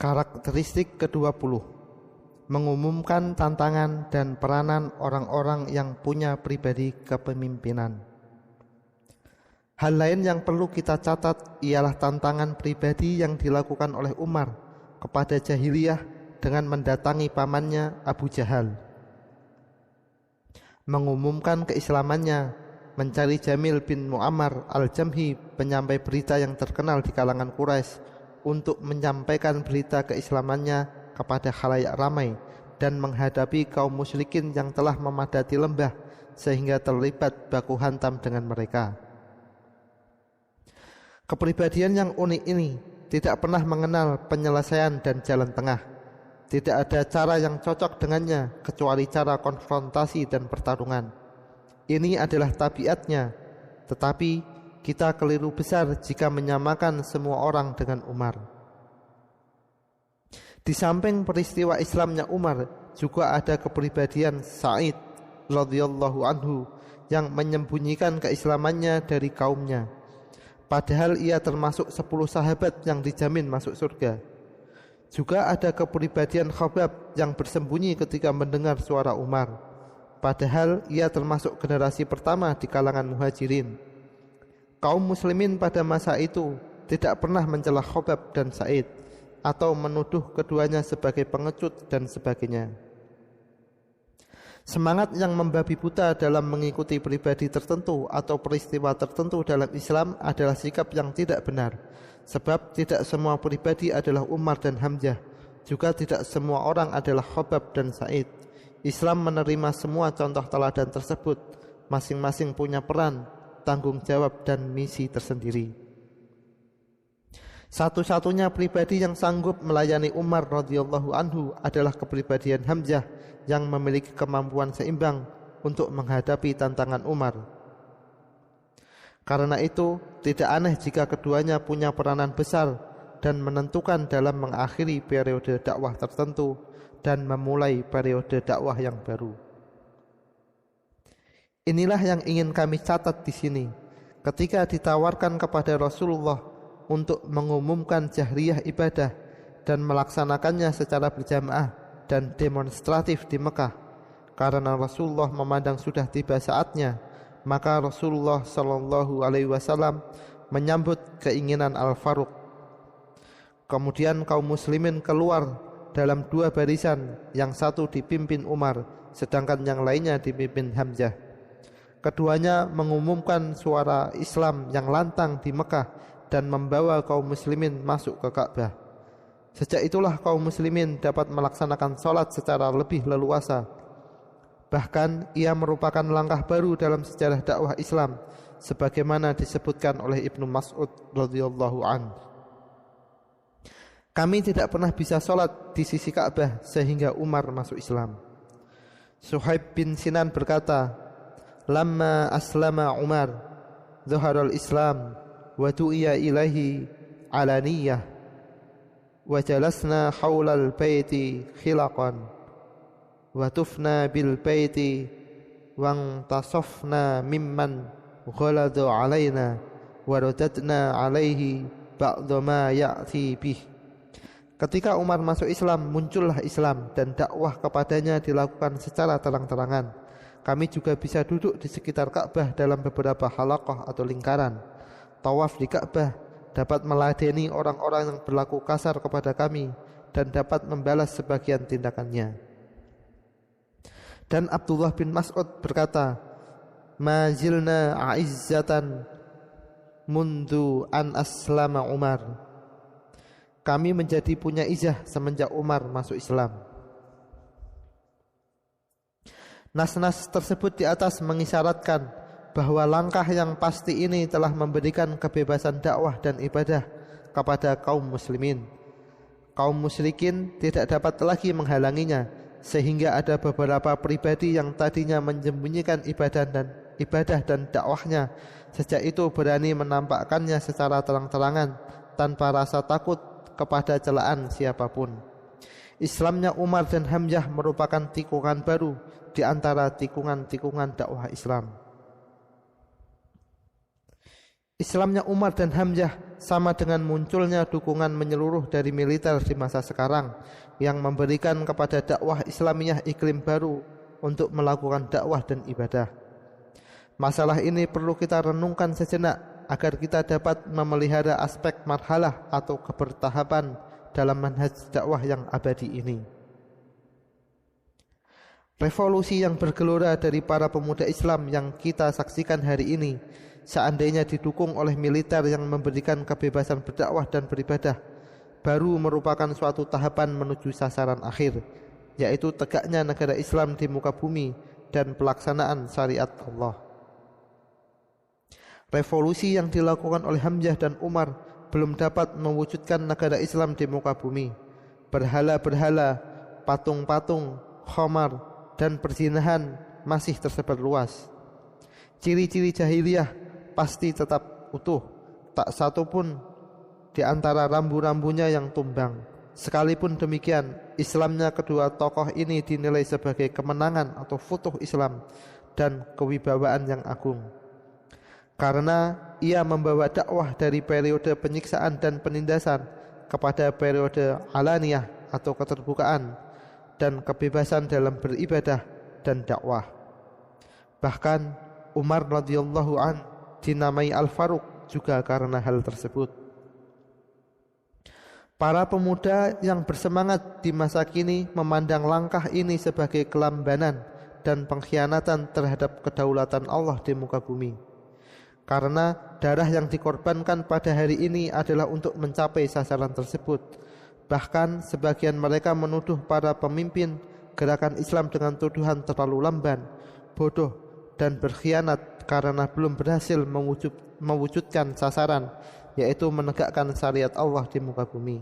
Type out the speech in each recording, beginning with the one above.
Karakteristik ke-20, mengumumkan tantangan dan peranan orang-orang yang punya pribadi kepemimpinan. Hal lain yang perlu kita catat ialah tantangan pribadi yang dilakukan oleh Umar kepada jahiliyah dengan mendatangi pamannya Abu Jahal, mengumumkan keislamannya, mencari Jamil bin Muammar al-Jamhi, penyampai berita yang terkenal di kalangan Quraisy, untuk menyampaikan berita keislamannya kepada khalayak ramai dan menghadapi kaum musyrikin yang telah memadati lembah sehingga terlibat baku hantam dengan mereka. Kepribadian yang unik ini tidak pernah mengenal penyelesaian dan jalan tengah. Tidak ada cara yang cocok dengannya kecuali cara konfrontasi dan pertarungan. Ini adalah tabiatnya, tetapi kita keliru besar jika menyamakan semua orang dengan Umar. Di samping peristiwa Islamnya Umar, juga ada kepribadian Sa'id radhiyallahu anhu yang menyembunyikan keislamannya dari kaumnya, padahal ia termasuk 10 sahabat yang dijamin masuk surga. Juga ada kepribadian Khabbab yang bersembunyi ketika mendengar suara Umar, padahal ia termasuk generasi pertama di kalangan muhajirin. Kaum muslimin pada masa itu tidak pernah mencela Khabbab dan Sa'id atau menuduh keduanya sebagai pengecut dan sebagainya. Semangat yang membabi buta dalam mengikuti pribadi tertentu atau peristiwa tertentu dalam Islam adalah sikap yang tidak benar, sebab tidak semua pribadi adalah Umar dan Hamzah, juga tidak semua orang adalah Khabbab dan Sa'id. Islam menerima semua contoh teladan tersebut, masing-masing punya peran, tanggung jawab dan misi tersendiri. Satu-satunya pribadi yang sanggup melayani Umar radhiyallahu anhu adalah kepribadian Hamzah yang memiliki kemampuan seimbang untuk menghadapi tantangan Umar. Karena itu, tidak aneh jika keduanya punya peranan besar dan menentukan dalam mengakhiri periode dakwah tertentu dan memulai periode dakwah yang baru. Inilah yang ingin kami catat di sini. Ketika ditawarkan kepada Rasulullah untuk mengumumkan jahriyah ibadah dan melaksanakannya secara berjamaah dan demonstratif di Mekah, karena Rasulullah memandang sudah tiba saatnya, maka Rasulullah sallallahu alaihi wasallam menyambut keinginan Al-Faruq. Kemudian kaum muslimin keluar dalam 2 barisan, yang satu dipimpin Umar, sedangkan yang lainnya dipimpin Hamzah. Keduanya mengumumkan suara Islam yang lantang di Mekah dan membawa kaum muslimin masuk ke Ka'bah. Sejak itulah kaum muslimin dapat melaksanakan sholat secara lebih leluasa. Bahkan ia merupakan langkah baru dalam sejarah dakwah Islam, sebagaimana disebutkan oleh Ibnu Mas'ud radhiyallahu anhu. Kami tidak pernah bisa sholat di sisi Ka'bah sehingga Umar masuk Islam. Suhaib bin Sinan berkata, "Lamma aslama Umar, zahara al-Islam wa tu'iya ilaihi alaniyah, wa jalasna hawla al-bayti khilaqan, wa tufna bil bayti, wa antasafna mimman ghaladu alaina, wa radadna alaihi ba'da ma ya'ti bih." Ketika Umar masuk Islam, muncullah Islam dan dakwah kepadanya dilakukan secara terang-terangan. Kami juga bisa duduk di sekitar Ka'bah dalam beberapa halaqah atau lingkaran. Tawaf di Ka'bah dapat meladeni orang-orang yang berlaku kasar kepada kami dan dapat membalas sebagian tindakannya. Dan Abdullah bin Mas'ud berkata, "Ma zilna a'izzatan mundu an aslama Umar." Kami menjadi punya izah semenjak Umar masuk Islam. Nas-nas tersebut di atas mengisyaratkan bahwa langkah yang pasti ini telah memberikan kebebasan dakwah dan ibadah kepada kaum muslimin. Kaum musyrikin tidak dapat lagi menghalanginya, sehingga ada beberapa pribadi yang tadinya menyembunyikan ibadah dan dakwahnya, sejak itu berani menampakkannya secara terang-terangan tanpa rasa takut kepada celaan siapapun. Islamnya Umar dan Hamzah merupakan tikungan baru di antara tikungan-tikungan dakwah Islam. Islamnya Umar dan Hamzah sama dengan munculnya dukungan menyeluruh dari militer di masa sekarang yang memberikan kepada dakwah Islamiyah iklim baru untuk melakukan dakwah dan ibadah. Masalah ini perlu kita renungkan sejenak agar kita dapat memelihara aspek marhalah atau kebertahapan dalam manhaj dakwah yang abadi ini. Revolusi yang bergelora dari para pemuda Islam yang kita saksikan hari ini, seandainya didukung oleh militer yang memberikan kebebasan berdakwah dan beribadah, baru merupakan suatu tahapan menuju sasaran akhir, yaitu tegaknya negara Islam di muka bumi dan pelaksanaan syariat Allah. Revolusi yang dilakukan oleh Hamzah dan Umar belum dapat mewujudkan negara Islam di muka bumi. Berhala-berhala, patung-patung, khamar, dan perzinahan masih tersebar luas. Ciri-ciri jahiliyah pasti tetap utuh, tak satu pun di antara rambu-rambunya yang tumbang. Sekalipun demikian, Islamnya kedua tokoh ini dinilai sebagai kemenangan atau futuh Islam dan kewibawaan yang agung. Karena ia membawa dakwah dari periode penyiksaan dan penindasan kepada periode alaniyah atau keterbukaan dan kebebasan dalam beribadah dan dakwah. Bahkan Umar radhiyallahu an dinamai Al-Faruq juga karena hal tersebut. Para pemuda yang bersemangat di masa kini memandang langkah ini sebagai kelambanan dan pengkhianatan terhadap kedaulatan Allah di muka bumi. Karena darah yang dikorbankan pada hari ini adalah untuk mencapai sasaran tersebut. Bahkan sebagian mereka menuduh para pemimpin gerakan Islam dengan tuduhan terlalu lamban, bodoh, dan berkhianat karena belum berhasil mewujudkan sasaran, yaitu menegakkan syariat Allah di muka bumi.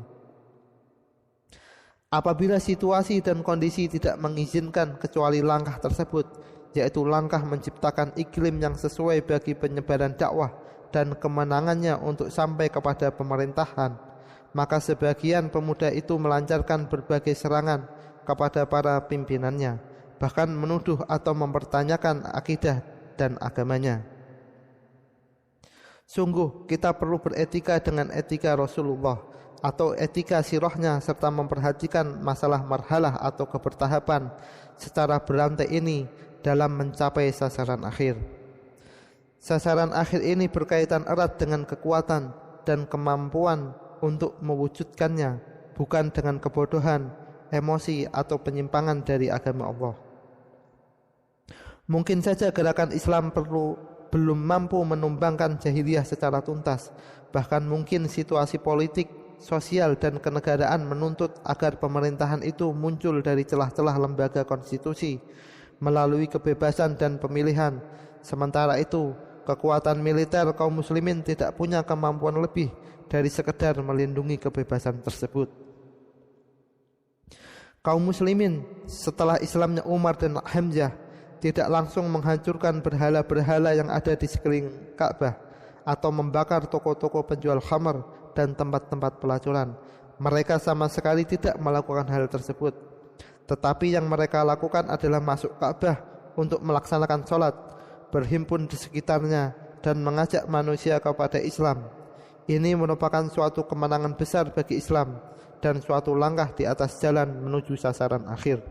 Apabila situasi dan kondisi tidak mengizinkan kecuali langkah tersebut, yaitu langkah menciptakan iklim yang sesuai bagi penyebaran dakwah dan kemenangannya untuk sampai kepada pemerintahan, maka sebagian pemuda itu melancarkan berbagai serangan kepada para pimpinannya, bahkan menuduh atau mempertanyakan akidah dan agamanya. Sungguh kita perlu beretika dengan etika Rasulullah atau etika sirahnya serta memperhatikan masalah marhalah atau kebertahapan secara berantai ini dalam mencapai sasaran akhir. Sasaran akhir ini berkaitan erat dengan kekuatan dan kemampuan untuk mewujudkannya, bukan dengan kebodohan, emosi atau penyimpangan dari agama Allah. Mungkin saja gerakan Islam belum mampu menumbangkan jahiliyah secara tuntas. Bahkan mungkin situasi politik, sosial dan kenegaraan menuntut agar pemerintahan itu muncul dari celah-celah lembaga konstitusi melalui kebebasan dan pemilihan. Sementara itu, kekuatan militer kaum muslimin tidak punya kemampuan lebih dari sekedar melindungi kebebasan tersebut. Kaum muslimin setelah Islamnya Umar dan Hamzah tidak langsung menghancurkan berhala-berhala yang ada di sekeliling Ka'bah atau membakar toko-toko penjual khamar dan tempat-tempat pelacuran. Mereka sama sekali tidak melakukan hal tersebut. Tetapi yang mereka lakukan adalah masuk Ka'bah untuk melaksanakan sholat, berhimpun di sekitarnya dan mengajak manusia kepada Islam. Ini merupakan suatu kemenangan besar bagi Islam dan suatu langkah di atas jalan menuju sasaran akhir.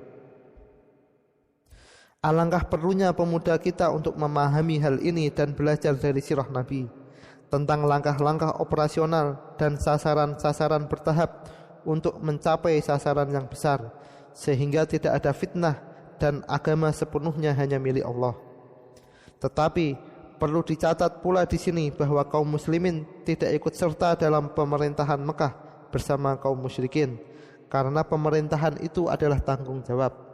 Alangkah perlunya pemuda kita untuk memahami hal ini dan belajar dari sirah Nabi tentang langkah-langkah operasional dan sasaran-sasaran bertahap untuk mencapai sasaran yang besar, sehingga tidak ada fitnah dan agama sepenuhnya hanya milik Allah. Tetapi perlu dicatat pula di sini bahwa kaum muslimin tidak ikut serta dalam pemerintahan Mekah bersama kaum musyrikin, karena pemerintahan itu adalah tanggung jawab.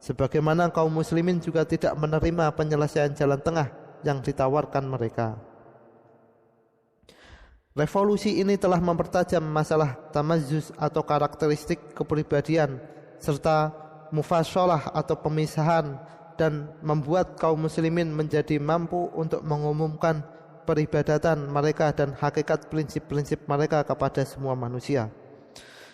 Sebagaimana kaum muslimin juga tidak menerima penyelesaian jalan tengah yang ditawarkan mereka. Revolusi ini telah mempertajam masalah tamazzuz atau karakteristik kepribadian serta mufassalah atau pemisahan, dan membuat kaum muslimin menjadi mampu untuk mengumumkan peribadatan mereka dan hakikat prinsip-prinsip mereka kepada semua manusia.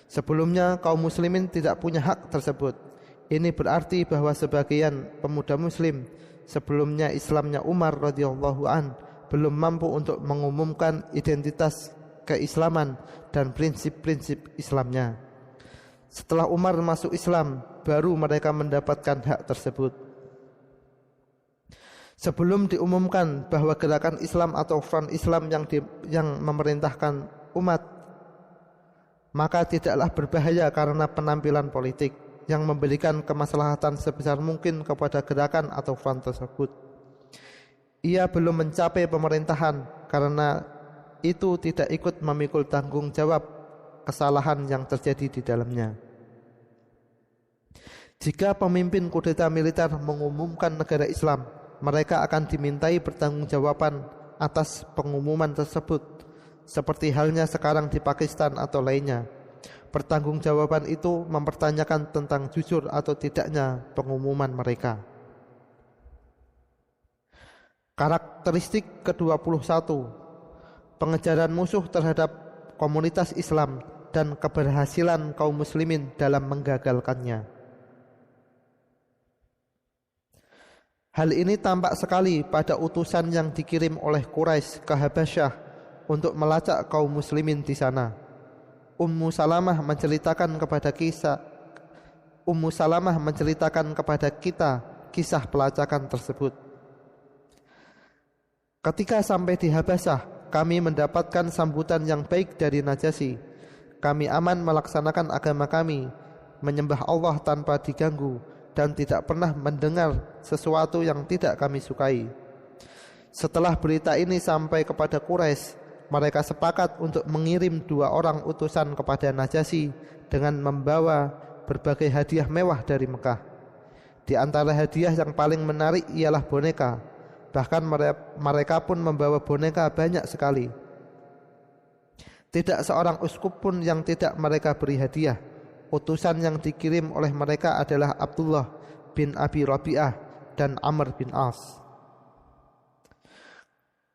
Sebelumnya kaum muslimin tidak punya hak tersebut. Ini berarti bahwa sebagian pemuda muslim sebelumnya Islamnya Umar radhiyallahu an belum mampu untuk mengumumkan identitas keislaman dan prinsip-prinsip Islamnya. Setelah Umar masuk Islam, baru mereka mendapatkan hak tersebut. Sebelum diumumkan bahwa gerakan Islam atau front Islam yang memerintahkan umat, maka tidaklah berbahaya karena penampilan politik yang memberikan kemaslahatan sebesar mungkin kepada gerakan atau front tersebut. Ia belum mencapai pemerintahan karena itu tidak ikut memikul tanggung jawab kesalahan yang terjadi di dalamnya. Jika pemimpin kudeta militer mengumumkan negara Islam, mereka akan dimintai pertanggungjawaban atas pengumuman tersebut, seperti halnya sekarang di Pakistan atau lainnya. Pertanggungjawaban itu mempertanyakan tentang jujur atau tidaknya pengumuman mereka. Karakteristik ke-21, pengejaran musuh terhadap komunitas Islam dan keberhasilan kaum muslimin dalam menggagalkannya. Hal ini tampak sekali pada utusan yang dikirim oleh Quraisy ke Habasyah untuk melacak kaum muslimin di sana. Ummu Salamah menceritakan kepada kita kisah pelacakan tersebut. Ketika sampai di Habasyah, kami mendapatkan sambutan yang baik dari Najasyi. Kami aman melaksanakan agama kami, menyembah Allah tanpa diganggu, dan tidak pernah mendengar sesuatu yang tidak kami sukai. Setelah berita ini sampai kepada Quraisy, mereka sepakat untuk mengirim 2 orang utusan kepada Najasyi dengan membawa berbagai hadiah mewah dari Mekah. Di antara hadiah yang paling menarik ialah boneka. Bahkan mereka pun membawa boneka banyak sekali. Tidak seorang uskup pun yang tidak mereka beri hadiah. Utusan yang dikirim oleh mereka adalah Abdullah bin Abi Rabi'ah dan Amr bin As.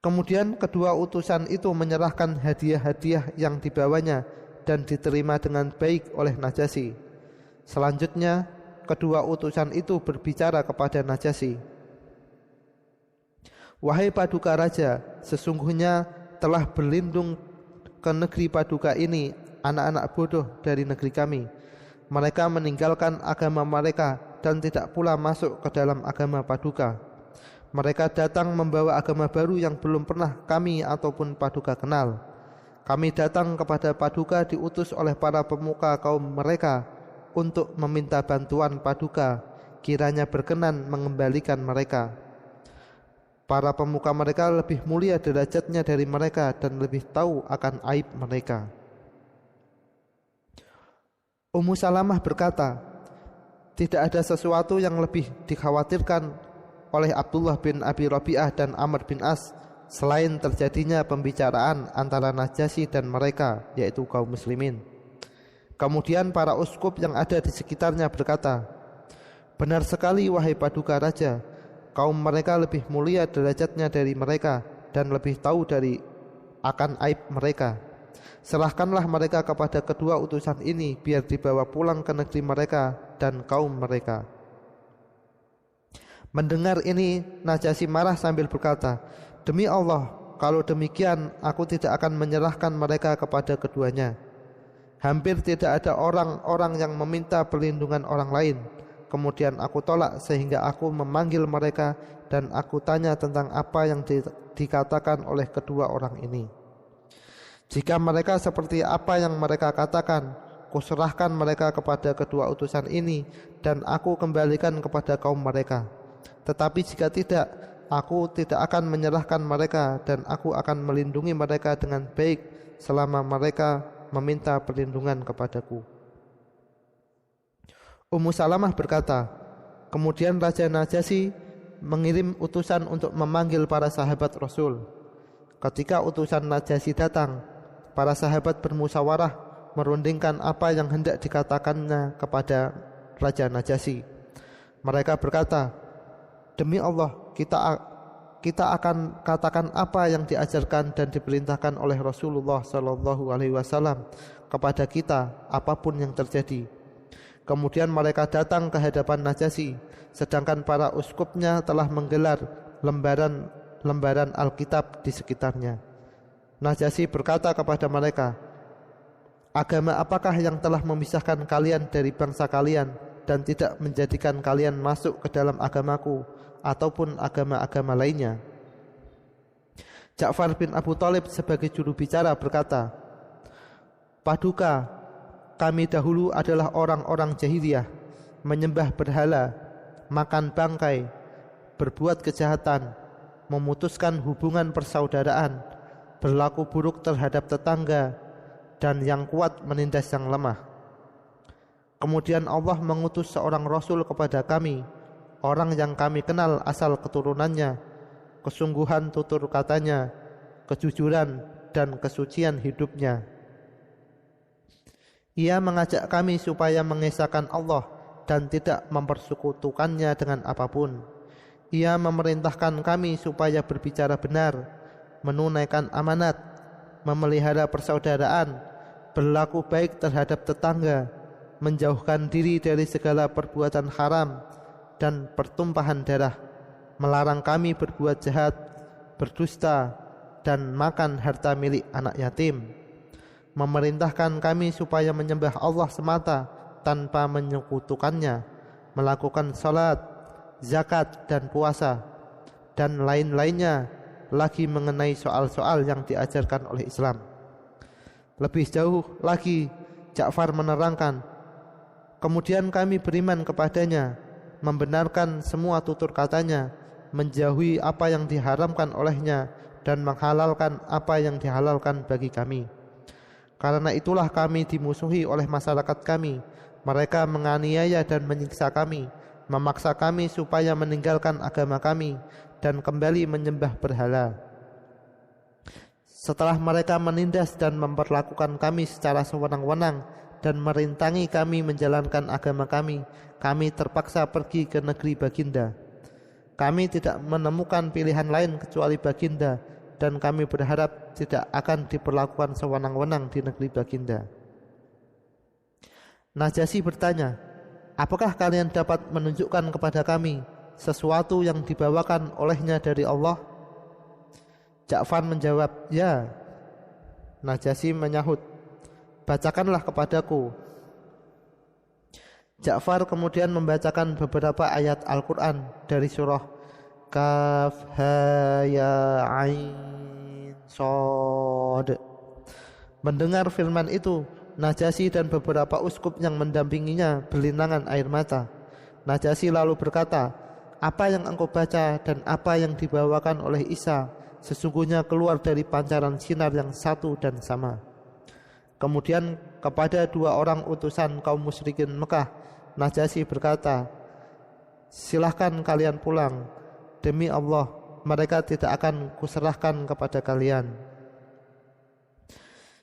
Kemudian kedua utusan itu menyerahkan hadiah-hadiah yang dibawanya dan diterima dengan baik oleh Najasyi. Selanjutnya kedua utusan itu berbicara kepada Najasyi. Wahai Paduka Raja, sesungguhnya telah berlindung ke negeri Paduka ini anak-anak bodoh dari negeri kami. Mereka meninggalkan agama mereka dan tidak pula masuk ke dalam agama Paduka. Mereka datang membawa agama baru yang belum pernah kami ataupun Paduka kenal. Kami datang kepada Paduka diutus oleh para pemuka kaum mereka untuk meminta bantuan Paduka, kiranya berkenan mengembalikan mereka. Para pemuka mereka lebih mulia derajatnya dari mereka dan lebih tahu akan aib mereka. Ummu Salamah berkata, tidak ada sesuatu yang lebih dikhawatirkan oleh Abdullah bin Abi Rabi'ah dan Amr bin As selain terjadinya pembicaraan antara Najasyi dan mereka, yaitu kaum muslimin. Kemudian para uskup yang ada di sekitarnya berkata, benar sekali wahai Paduka Raja, kaum mereka lebih mulia derajatnya dari mereka dan lebih tahu akan aib mereka. Serahkanlah mereka kepada kedua utusan ini biar dibawa pulang ke negeri mereka dan kaum mereka. Mendengar ini, Najasyi marah sambil berkata, demi Allah, kalau demikian aku tidak akan menyerahkan mereka kepada keduanya. Hampir tidak ada orang-orang yang meminta perlindungan orang lain. Kemudian aku tolak sehingga aku memanggil mereka dan aku tanya tentang apa yang dikatakan oleh kedua orang ini. Jika mereka seperti apa yang mereka katakan, kuserahkan mereka kepada kedua utusan ini dan aku kembalikan kepada kaum mereka. Tetapi jika tidak, aku tidak akan menyerahkan mereka dan aku akan melindungi mereka dengan baik selama mereka meminta perlindungan kepadaku. Ummu Salamah berkata, kemudian Raja Najasyi mengirim utusan untuk memanggil para sahabat Rasul. Ketika utusan Najasyi datang, para sahabat bermusyawarah merundingkan apa yang hendak dikatakannya kepada Raja Najasyi. Mereka berkata, demi Allah, kita akan katakan apa yang diajarkan dan diperintahkan oleh Rasulullah SAW kepada kita, apapun yang terjadi. Kemudian mereka datang ke hadapan Najasyi, sedangkan para uskupnya telah menggelar lembaran Alkitab di sekitarnya. Najasyi berkata kepada mereka, agama apakah yang telah memisahkan kalian dari bangsa kalian dan tidak menjadikan kalian masuk ke dalam agamaku ataupun agama-agama lainnya? Ja'far bin Abu Thalib sebagai juru bicara berkata, Paduka, kami dahulu adalah orang-orang jahiliyah, menyembah berhala, makan bangkai, berbuat kejahatan, memutuskan hubungan persaudaraan, berlaku buruk terhadap tetangga, dan yang kuat menindas yang lemah. Kemudian Allah mengutus seorang Rasul kepada kami, orang yang kami kenal asal keturunannya, kesungguhan tutur katanya, kejujuran dan kesucian hidupnya. Ia mengajak kami supaya mengesahkan Allah dan tidak mempersekutukannya dengan apapun. Ia memerintahkan kami supaya berbicara benar, menunaikan amanat, memelihara persaudaraan, berlaku baik terhadap tetangga, menjauhkan diri dari segala perbuatan haram dan pertumpahan darah, melarang kami berbuat jahat, berdusta, dan makan harta milik anak yatim, memerintahkan kami supaya menyembah Allah semata tanpa menyekutukannya, melakukan salat, zakat, dan puasa, dan lain-lainnya lagi mengenai soal-soal yang diajarkan oleh Islam. Lebih jauh lagi, Ja'far menerangkan, kemudian kami beriman kepadanya, membenarkan semua tutur katanya, menjauhi apa yang diharamkan olehnya, dan menghalalkan apa yang dihalalkan bagi kami. Karena itulah kami dimusuhi oleh masyarakat kami. Mereka menganiaya dan menyiksa kami, memaksa kami supaya meninggalkan agama kami dan kembali menyembah berhala. Setelah mereka menindas dan memperlakukan kami secara sewenang-wenang dan merintangi kami menjalankan agama kami terpaksa pergi ke negeri Baginda. Kami tidak menemukan pilihan lain kecuali Baginda, dan kami berharap tidak akan diperlakukan sewenang-wenang di negeri Baginda. Najasyi bertanya, apakah kalian dapat menunjukkan kepada kami sesuatu yang dibawakan olehnya dari Allah? Ja'far menjawab, ya. Najasyi menyahut, bacakanlah kepadaku. Ja'far kemudian membacakan beberapa ayat Al-Quran dari surah Kaf Ha Ya Ain Shad. Mendengar firman itu, Najasyi dan beberapa uskup yang mendampinginya berlinangan air mata. Najasyi lalu berkata, apa yang engkau baca dan apa yang dibawakan oleh Isa sesungguhnya keluar dari pancaran sinar yang satu dan sama. Kemudian kepada dua orang utusan kaum musyrikin Mekah, Najasyi berkata, silahkan kalian pulang. Demi Allah, mereka tidak akan kuserahkan kepada kalian.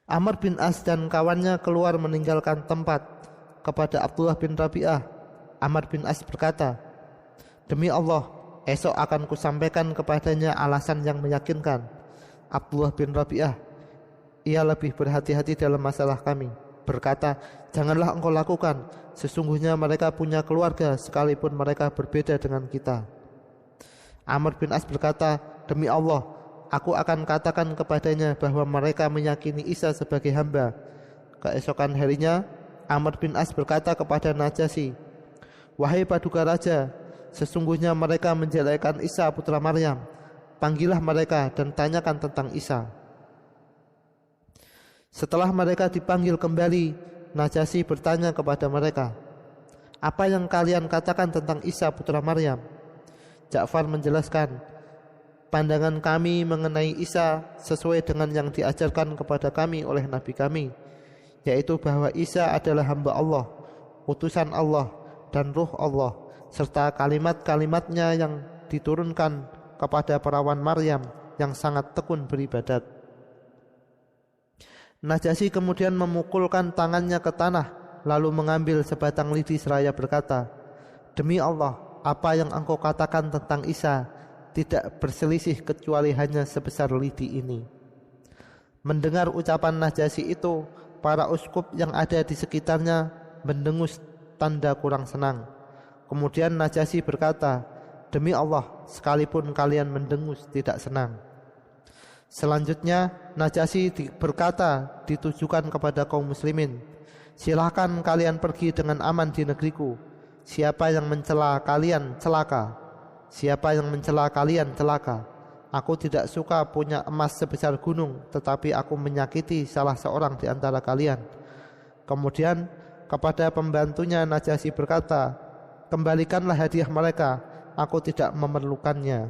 Amr bin As dan kawannya keluar meninggalkan tempat. Kepada Abdullah bin Rabi'ah, Amr bin As berkata, demi Allah, esok akan kusampaikan kepadanya alasan yang meyakinkan. Abdullah bin Rabi'ah, ia lebih berhati-hati dalam masalah kami, berkata, janganlah engkau lakukan, sesungguhnya mereka punya keluarga sekalipun mereka berbeda dengan kita. Amr bin As berkata, demi Allah, aku akan katakan kepadanya bahwa mereka meyakini Isa sebagai hamba. Keesokan harinya, Amr bin As berkata kepada Najasyi, wahai paduka raja, sesungguhnya mereka menjelekkan Isa putra Maryam. Panggillah mereka dan tanyakan tentang Isa. Setelah mereka dipanggil kembali, Najasyi bertanya kepada mereka, apa yang kalian katakan tentang Isa putra Maryam? Ja'far menjelaskan, pandangan kami mengenai Isa sesuai dengan yang diajarkan kepada kami oleh Nabi kami, yaitu bahwa Isa adalah hamba Allah, utusan Allah, dan ruh Allah, serta kalimat-kalimatnya yang diturunkan kepada perawan Maryam yang sangat tekun beribadat. Najasyi kemudian memukulkan tangannya ke tanah, lalu mengambil sebatang lidi seraya berkata, demi Allah, apa yang engkau katakan tentang Isa tidak berselisih kecuali hanya sebesar lidi ini. Mendengar ucapan Najasyi itu, para uskup yang ada di sekitarnya mendengus tanda kurang senang. Kemudian Najasyi berkata, Demi Allah, sekalipun kalian mendengus tidak senang. Selanjutnya, Najasyi berkata ditujukan kepada kaum muslimin, silahkan kalian pergi dengan aman di negeriku. Siapa yang mencela kalian celaka. Siapa yang mencela kalian celaka. Aku tidak suka punya emas sebesar gunung, tetapi aku menyakiti salah seorang di antara kalian. Kemudian kepada pembantunya Najasyi berkata, kembalikanlah hadiah mereka, aku tidak memerlukannya.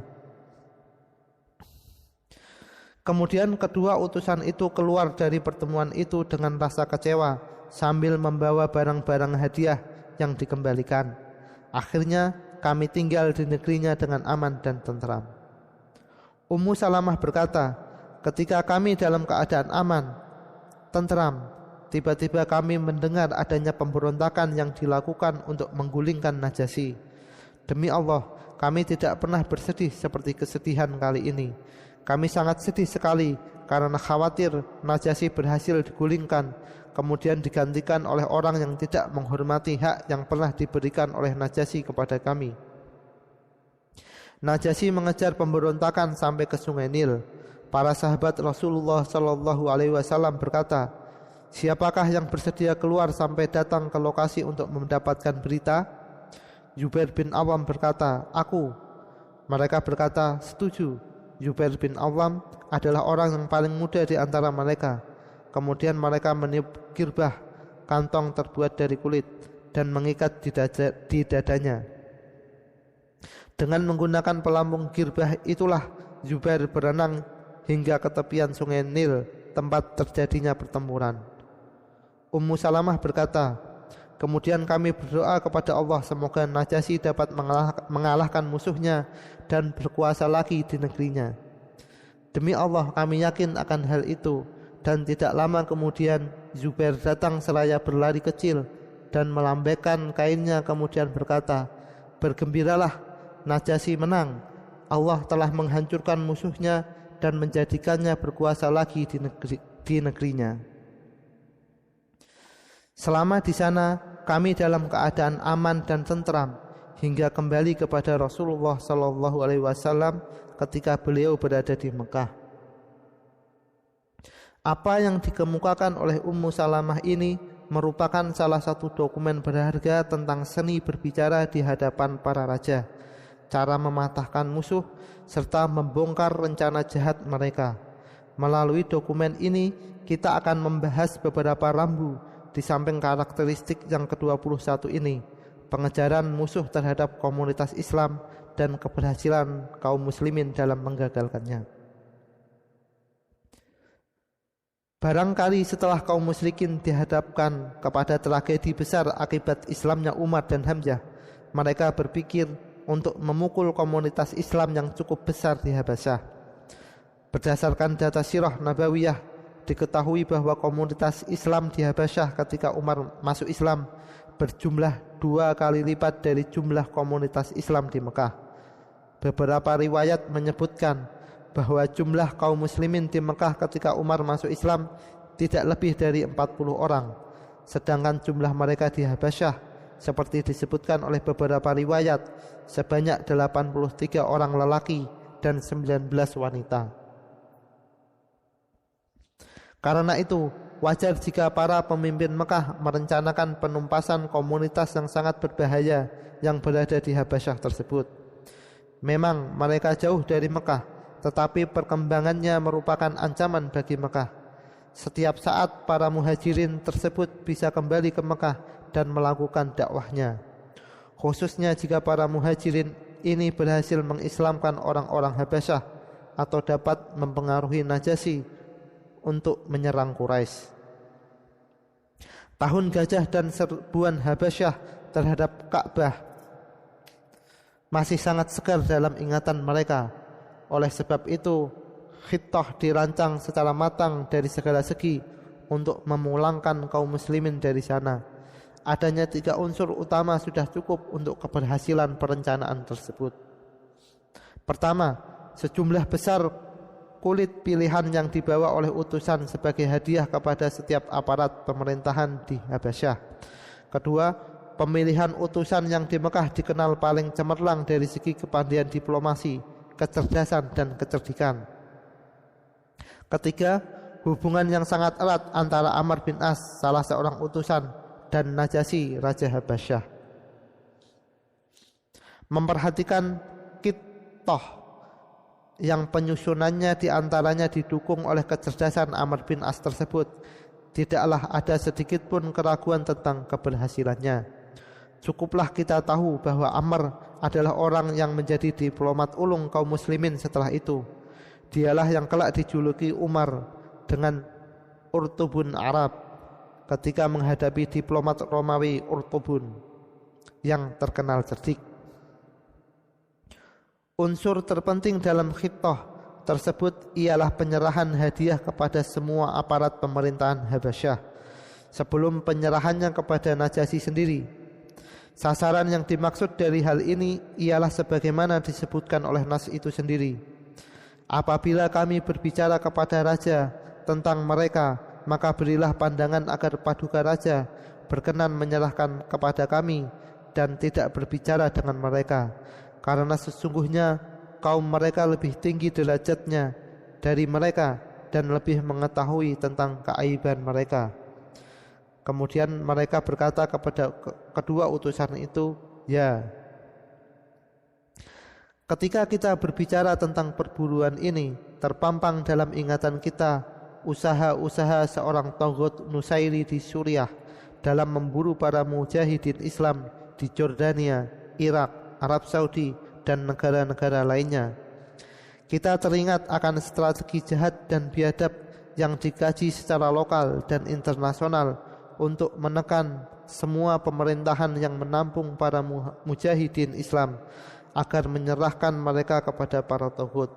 Kemudian kedua utusan itu keluar dari pertemuan itu dengan rasa kecewa sambil membawa barang-barang hadiah yang dikembalikan. Akhirnya kami tinggal di negerinya dengan aman dan tentram. Ummu Salamah berkata, ketika kami dalam keadaan aman, tentram, tiba-tiba kami mendengar adanya pemberontakan yang dilakukan untuk menggulingkan Najasyi. Demi Allah, kami tidak pernah bersedih seperti kesedihan kali ini. Kami sangat sedih sekali karena khawatir Najasyi berhasil digulingkan, kemudian digantikan oleh orang yang tidak menghormati hak yang pernah diberikan oleh Najasyi kepada kami. Najasyi mengejar pemberontakan sampai ke Sungai Nil. Para sahabat Rasulullah Shallallahu Alaihi Wasallam berkata, siapakah yang bersedia keluar sampai datang ke lokasi untuk mendapatkan berita? Zubair bin Awam berkata, aku. Mereka berkata, setuju. Zubair bin Awam adalah orang yang paling muda di antara mereka. Kemudian mereka meniup girbah, kantong terbuat dari kulit, dan mengikat di dadanya. Dengan menggunakan pelampung girbah itulah Zubair berenang hingga ke tepian Sungai Nil, tempat terjadinya pertempuran. Ummu Salamah berkata, kemudian kami berdoa kepada Allah semoga Najasyi dapat mengalahkan musuhnya dan berkuasa lagi di negerinya. Demi Allah, kami yakin akan hal itu. Dan tidak lama kemudian Zubair datang seraya berlari kecil dan melambaikan kainnya, kemudian berkata, bergembiralah, Najasyi menang. Allah telah menghancurkan musuhnya dan menjadikannya berkuasa lagi di negerinya. Selama di sana kami dalam keadaan aman dan tentram hingga kembali kepada Rasulullah Sallallahu Alaihi Wasallam ketika beliau berada di Mekah. Apa yang dikemukakan oleh Ummu Salamah ini merupakan salah satu dokumen berharga tentang seni berbicara di hadapan para raja, cara mematahkan musuh, serta membongkar rencana jahat mereka. Melalui dokumen ini, kita akan membahas beberapa rambu di samping karakteristik yang ke-21 ini, pengejaran musuh terhadap komunitas Islam dan keberhasilan kaum muslimin dalam menggagalkannya. Barangkali setelah kaum musyrikin dihadapkan kepada tragedi besar akibat Islamnya Umar dan Hamzah, mereka berpikir untuk memukul komunitas Islam yang cukup besar di Habasyah. Berdasarkan data Sirah Nabawiyah, diketahui bahwa komunitas Islam di Habasyah ketika Umar masuk Islam berjumlah 2 kali lipat dari jumlah komunitas Islam di Mekah. Beberapa riwayat menyebutkan bahwa jumlah kaum muslimin di Mekah ketika Umar masuk Islam tidak lebih dari 40 orang, sedangkan jumlah mereka di Habasyah seperti disebutkan oleh beberapa riwayat sebanyak 83 orang lelaki dan 19 wanita. Karena itu, wajar jika para pemimpin Mekah merencanakan penumpasan komunitas yang sangat berbahaya yang berada di Habasyah tersebut. Memang mereka jauh dari Mekah, tetapi perkembangannya merupakan ancaman bagi Mekah. Setiap saat para muhajirin tersebut bisa kembali ke Mekah dan melakukan dakwahnya, khususnya jika para muhajirin ini berhasil mengislamkan orang-orang Habasyah atau dapat mempengaruhi Najasyi untuk menyerang Quraisy. Tahun gajah dan serbuan Habasyah terhadap Ka'bah masih sangat segar dalam ingatan mereka. Oleh sebab itu, khittah dirancang secara matang dari segala segi untuk memulangkan kaum muslimin dari sana. Adanya 3 unsur utama sudah cukup untuk keberhasilan perencanaan tersebut. Pertama, sejumlah besar kulit pilihan yang dibawa oleh utusan sebagai hadiah kepada setiap aparat pemerintahan di Habasyah. Kedua, pemilihan utusan yang di Mekah dikenal paling cemerlang dari segi kepandaian diplomasi, kecerdasan, dan kecerdikan. Ketiga, hubungan yang sangat erat antara Amr bin As, salah seorang utusan, dan Najasyi, Raja Habasyah. Memperhatikan Kittah yang penyusunannya diantaranya didukung oleh kecerdasan Amr bin As tersebut, tidaklah ada sedikit pun keraguan tentang keberhasilannya. Cukuplah kita tahu bahwa Amr adalah orang yang menjadi diplomat ulung kaum muslimin setelah itu. Dialah yang kelak dijuluki Umar dengan Urtubun Arab ketika menghadapi diplomat Romawi Urtubun yang terkenal cerdik. Unsur terpenting dalam Khittah tersebut ialah penyerahan hadiah kepada semua aparat pemerintahan Habasyah sebelum penyerahannya kepada Najasyi sendiri. Sasaran yang dimaksud dari hal ini ialah sebagaimana disebutkan oleh nas itu sendiri. Apabila kami berbicara kepada raja tentang mereka, maka berilah pandangan agar paduka raja berkenan menyerahkan kepada kami dan tidak berbicara dengan mereka, karena sesungguhnya kaum mereka lebih tinggi derajatnya dari mereka dan lebih mengetahui tentang keaiban mereka. Kemudian mereka berkata kepada kedua utusan itu, ya. Ketika kita berbicara tentang perburuan ini, terpampang dalam ingatan kita usaha-usaha seorang Taghut Nusairi di Suriah dalam memburu para mujahidin Islam di Jordania, Irak, Arab Saudi, dan negara-negara lainnya. Kita teringat akan strategi jahat dan biadab yang dikaji secara lokal dan internasional untuk menekan semua pemerintahan yang menampung para mujahidin Islam agar menyerahkan mereka kepada para taghut.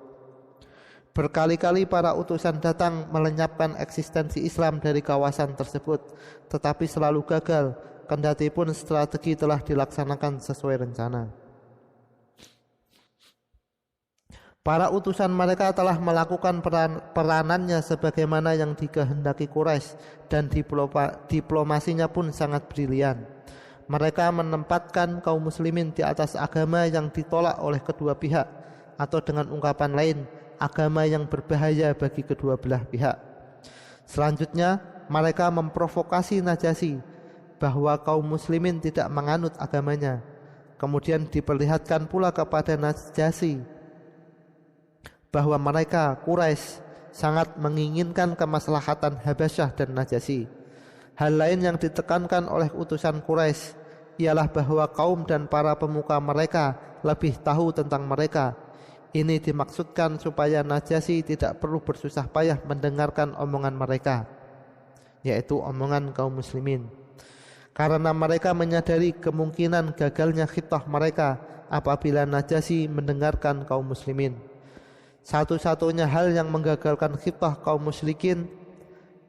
Berkali-kali para utusan datang melenyapkan eksistensi Islam dari kawasan tersebut, tetapi selalu gagal, kendati pun strategi telah dilaksanakan sesuai rencana. Para utusan mereka telah melakukan peranannya sebagaimana yang dikehendaki Quraisy, dan diplomasinya pun sangat brilian. Mereka menempatkan kaum muslimin di atas agama yang ditolak oleh kedua pihak, atau dengan ungkapan lain, agama yang berbahaya bagi kedua belah pihak. Selanjutnya, mereka memprovokasi Najasyi bahwa kaum muslimin tidak menganut agamanya. Kemudian diperlihatkan pula kepada Najasyi bahwa mereka Quraisy sangat menginginkan kemaslahatan Habasyah dan Najasyi. Hal lain yang ditekankan oleh utusan Quraisy ialah bahwa kaum dan para pemuka mereka lebih tahu tentang mereka. Ini dimaksudkan supaya Najasyi tidak perlu bersusah payah mendengarkan omongan mereka, yaitu omongan kaum muslimin, karena mereka menyadari kemungkinan gagalnya khittah mereka apabila Najasyi mendengarkan kaum muslimin. Satu-satunya hal yang menggagalkan khittah kaum musyrikin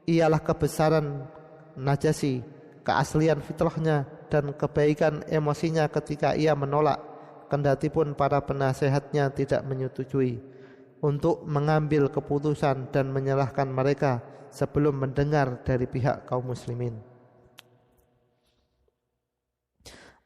ialah kebesaran Najasyi, keaslian fitrahnya, dan kebaikan emosinya ketika ia menolak, kendati pun para penasehatnya tidak menyetujui, untuk mengambil keputusan dan menyalahkan mereka sebelum mendengar dari pihak kaum muslimin.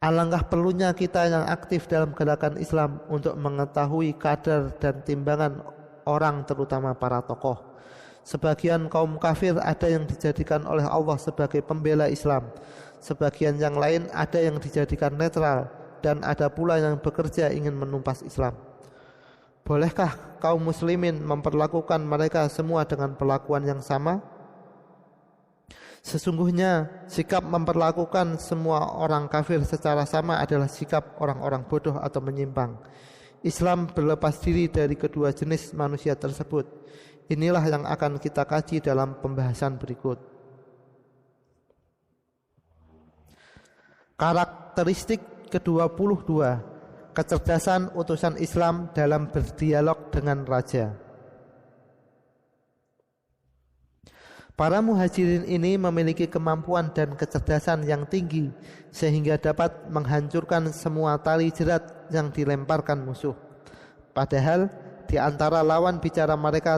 Alangkah perlunya kita yang aktif dalam gerakan Islam untuk mengetahui kadar dan timbangan orang, terutama para tokoh. Sebagian kaum kafir ada yang dijadikan oleh Allah sebagai pembela Islam, sebagian yang lain ada yang dijadikan netral, dan ada pula yang bekerja ingin menumpas Islam. Bolehkah kaum muslimin memperlakukan mereka semua dengan perlakuan yang sama? Sesungguhnya sikap memperlakukan semua orang kafir secara sama adalah sikap orang-orang bodoh atau menyimpang. Islam berlepas diri dari kedua jenis manusia tersebut. Inilah yang akan kita kaji dalam pembahasan berikut. Karakteristik ke-22, kecerdasan utusan Islam dalam berdialog dengan raja. Para muhajirin ini memiliki kemampuan dan kecerdasan yang tinggi sehingga dapat menghancurkan semua tali jerat yang dilemparkan musuh. Padahal di antara lawan bicara mereka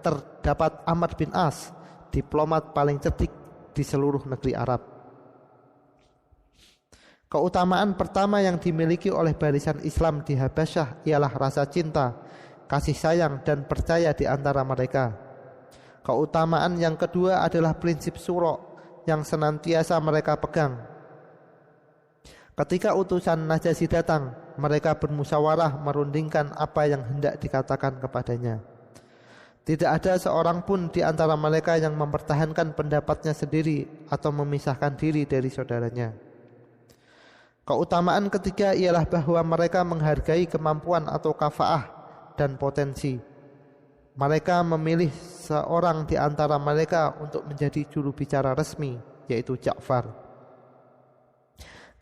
terdapat Amr bin As, diplomat paling cerdik di seluruh negeri Arab. Keutamaan pertama yang dimiliki oleh barisan Islam di Habasyah ialah rasa cinta, kasih sayang dan percaya di antara mereka. Keutamaan yang kedua adalah prinsip syura yang senantiasa mereka pegang. Ketika utusan Najasyi datang, mereka bermusyawarah merundingkan apa yang hendak dikatakan kepadanya. Tidak ada seorang pun di antara mereka yang mempertahankan pendapatnya sendiri atau memisahkan diri dari saudaranya. Keutamaan ketiga ialah bahwa mereka menghargai kemampuan atau kafaah dan potensi. Mereka memilih seorang di antara mereka untuk menjadi juru bicara resmi, yaitu Ja'far.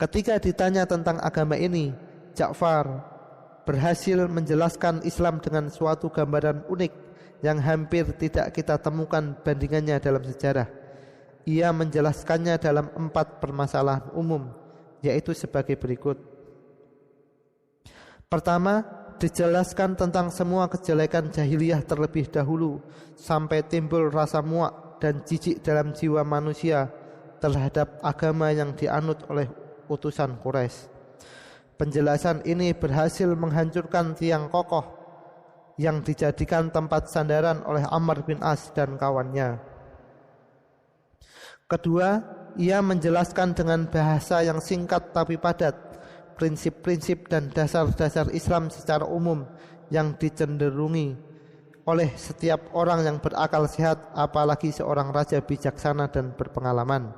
Ketika ditanya tentang agama ini, Ja'far berhasil menjelaskan Islam dengan suatu gambaran unik yang hampir tidak kita temukan bandingannya dalam sejarah. Ia menjelaskannya dalam 4 permasalahan umum, yaitu sebagai berikut. Pertama, dijelaskan tentang semua kejelekan jahiliyah terlebih dahulu sampai timbul rasa muak dan jijik dalam jiwa manusia terhadap agama yang dianut oleh utusan Quraisy. Penjelasan ini berhasil menghancurkan tiang kokoh yang dijadikan tempat sandaran oleh Amr bin As dan kawannya. Kedua, ia menjelaskan dengan bahasa yang singkat tapi padat prinsip-prinsip dan dasar-dasar Islam secara umum yang dicenderungi oleh setiap orang yang berakal sehat, apalagi seorang raja bijaksana dan berpengalaman.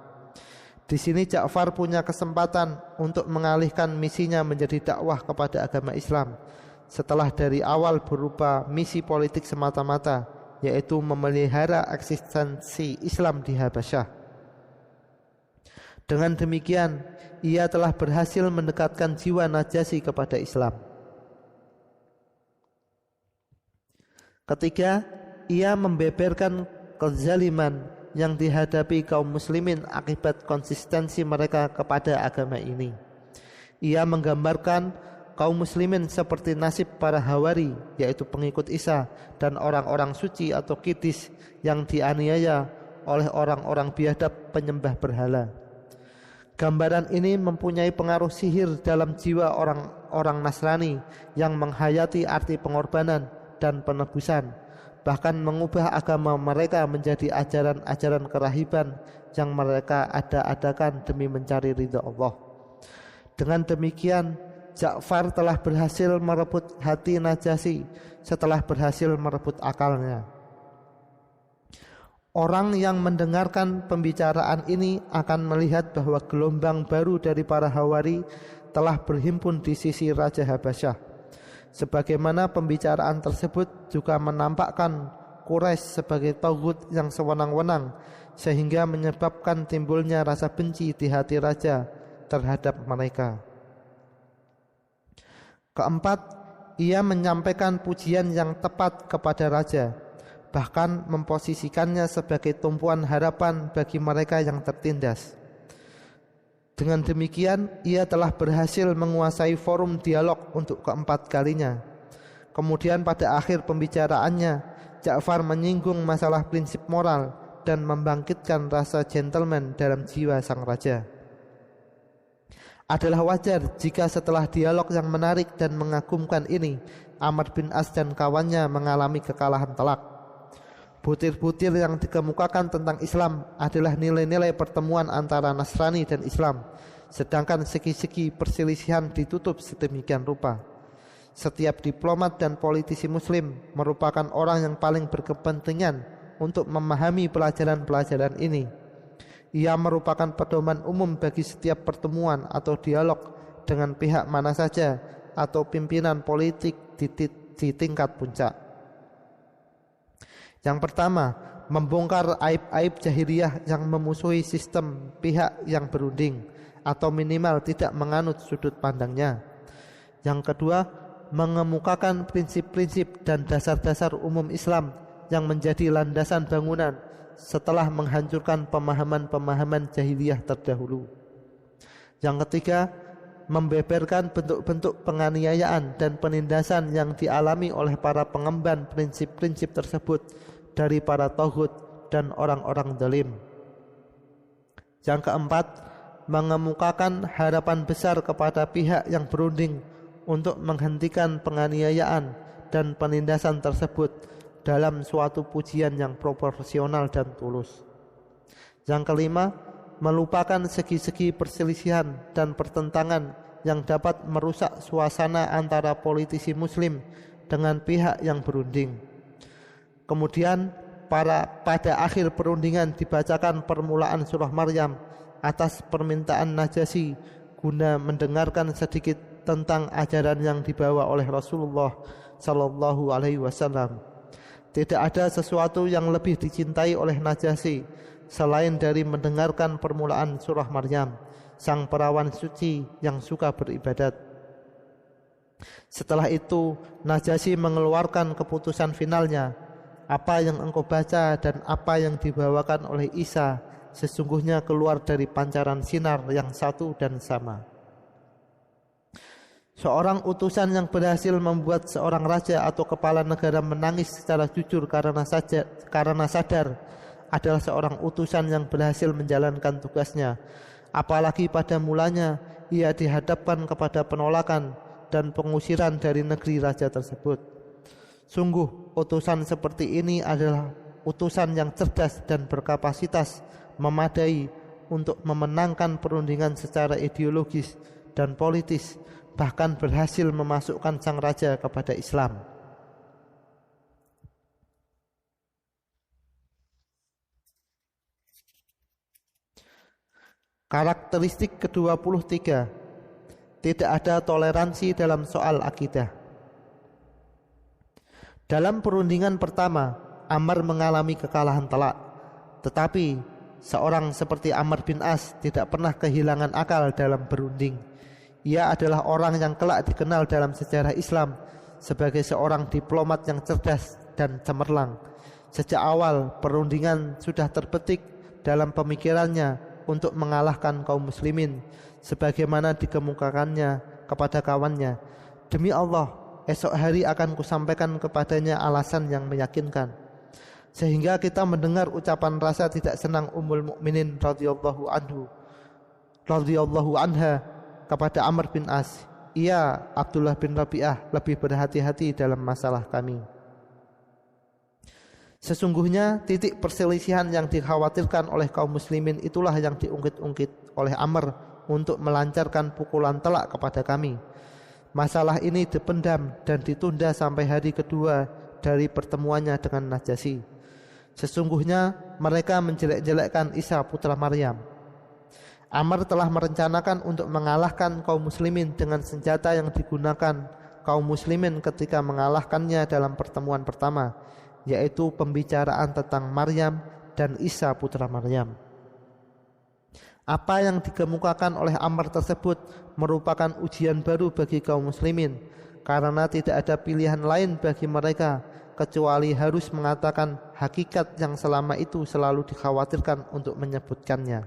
Di sini Ja'far punya kesempatan untuk mengalihkan misinya menjadi dakwah kepada agama Islam setelah dari awal berupa misi politik semata-mata, yaitu memelihara eksistensi Islam di Habasyah. Dengan demikian, ia telah berhasil mendekatkan jiwa Najasyi kepada Islam. Ketiga, ia membeberkan kezaliman yang dihadapi kaum muslimin akibat konsistensi mereka kepada agama ini. Ia menggambarkan kaum muslimin seperti nasib para Hawari, yaitu pengikut Isa, dan orang-orang suci atau Qidis yang dianiaya oleh orang-orang biadab penyembah berhala. Gambaran ini mempunyai pengaruh sihir dalam jiwa orang-orang Nasrani yang menghayati arti pengorbanan dan penebusan, bahkan mengubah agama mereka menjadi ajaran-ajaran kerahiban yang mereka ada-adakan demi mencari ridha Allah. Dengan demikian, Ja'far telah berhasil merebut hati Najasyi setelah berhasil merebut akalnya. Orang yang mendengarkan pembicaraan ini akan melihat bahwa gelombang baru dari para Hawari telah berhimpun di sisi Raja Habasyah. Sebagaimana pembicaraan tersebut juga menampakkan Quraisy sebagai taghut yang sewenang-wenang, sehingga menyebabkan timbulnya rasa benci di hati raja terhadap mereka. Keempat, ia menyampaikan pujian yang tepat kepada raja, bahkan memposisikannya sebagai tumpuan harapan bagi mereka yang tertindas. Dengan demikian, ia telah berhasil menguasai forum dialog untuk keempat kalinya. Kemudian pada akhir pembicaraannya, Ja'far menyinggung masalah prinsip moral dan membangkitkan rasa gentleman dalam jiwa sang raja. Adalah wajar jika setelah dialog yang menarik dan mengagumkan ini, Amr bin As dan kawannya mengalami kekalahan telak. Butir-butir yang dikemukakan tentang Islam adalah nilai-nilai pertemuan antara Nasrani dan Islam, sedangkan segi-segi perselisihan ditutup sedemikian rupa. Setiap diplomat dan politisi muslim merupakan orang yang paling berkepentingan untuk memahami pelajaran-pelajaran ini. Ia merupakan pedoman umum bagi setiap pertemuan atau dialog dengan pihak mana saja atau pimpinan politik di tingkat puncak. Yang pertama, membongkar aib-aib jahiliyah yang memusuhi sistem pihak yang berunding atau minimal tidak menganut sudut pandangnya. Yang kedua, mengemukakan prinsip-prinsip dan dasar-dasar umum Islam yang menjadi landasan bangunan setelah menghancurkan pemahaman-pemahaman jahiliyah terdahulu. Yang ketiga, membeberkan bentuk-bentuk penganiayaan dan penindasan yang dialami oleh para pengemban prinsip-prinsip tersebut dari para taghut dan orang-orang zalim. Yang keempat, mengemukakan harapan besar kepada pihak yang berunding untuk menghentikan penganiayaan dan penindasan tersebut dalam suatu pujian yang proporsional dan tulus. Yang kelima, melupakan segi-segi perselisihan dan pertentangan yang dapat merusak suasana antara politisi muslim dengan pihak yang berunding. Kemudian pada akhir perundingan dibacakan permulaan surah Maryam atas permintaan Najasyi guna mendengarkan sedikit tentang ajaran yang dibawa oleh Rasulullah sallallahu alaihi wasallam. Tidak ada sesuatu yang lebih dicintai oleh Najasyi selain dari mendengarkan permulaan surah Maryam, sang perawan suci yang suka beribadat. Setelah itu Najasyi mengeluarkan keputusan finalnya, apa yang engkau baca dan apa yang dibawakan oleh Isa sesungguhnya keluar dari pancaran sinar yang satu dan sama. Seorang utusan yang berhasil membuat seorang raja atau kepala negara menangis secara jujur karena sadar adalah seorang utusan yang berhasil menjalankan tugasnya. Apalagi pada mulanya ia dihadapkan kepada penolakan dan pengusiran dari negeri raja tersebut. Sungguh utusan seperti ini adalah utusan yang cerdas dan berkapasitas memadai untuk memenangkan perundingan secara ideologis dan politis, bahkan berhasil memasukkan sang raja kepada Islam. Karakteristik ke-23, tidak ada toleransi dalam soal akidah. Dalam perundingan pertama, Ammar mengalami kekalahan telak. Tetapi seorang seperti Ammar bin As tidak pernah kehilangan akal dalam berunding. Ia adalah orang yang kelak dikenal dalam sejarah Islam sebagai seorang diplomat yang cerdas dan cemerlang. Sejak awal perundingan sudah terbetik dalam pemikirannya untuk mengalahkan kaum muslimin sebagaimana dikemukakannya kepada kawannya. Demi Allah, esok hari akan kusampaikan kepadanya alasan yang meyakinkan. Sehingga kita mendengar ucapan rasa tidak senang Ummul Mukminin radhiyallahu anha kepada Ammar bin As. Ia, Abdullah bin Rabi'ah, lebih berhati-hati dalam masalah kami. Sesungguhnya titik perselisihan yang dikhawatirkan oleh kaum muslimin itulah yang diungkit-ungkit oleh Ammar untuk melancarkan pukulan telak kepada kami. Masalah ini dipendam dan ditunda sampai hari kedua dari pertemuannya dengan Najasyi. Sesungguhnya mereka menjelek-jelekkan Isa putra Maryam. Ammar telah merencanakan untuk mengalahkan kaum muslimin dengan senjata yang digunakan kaum muslimin ketika mengalahkannya dalam pertemuan pertama, yaitu pembicaraan tentang Maryam dan Isa putra Maryam. Apa yang dikemukakan oleh Ammar tersebut merupakan ujian baru bagi kaum muslimin, karena tidak ada pilihan lain bagi mereka kecuali harus mengatakan hakikat yang selama itu selalu dikhawatirkan untuk menyebutkannya.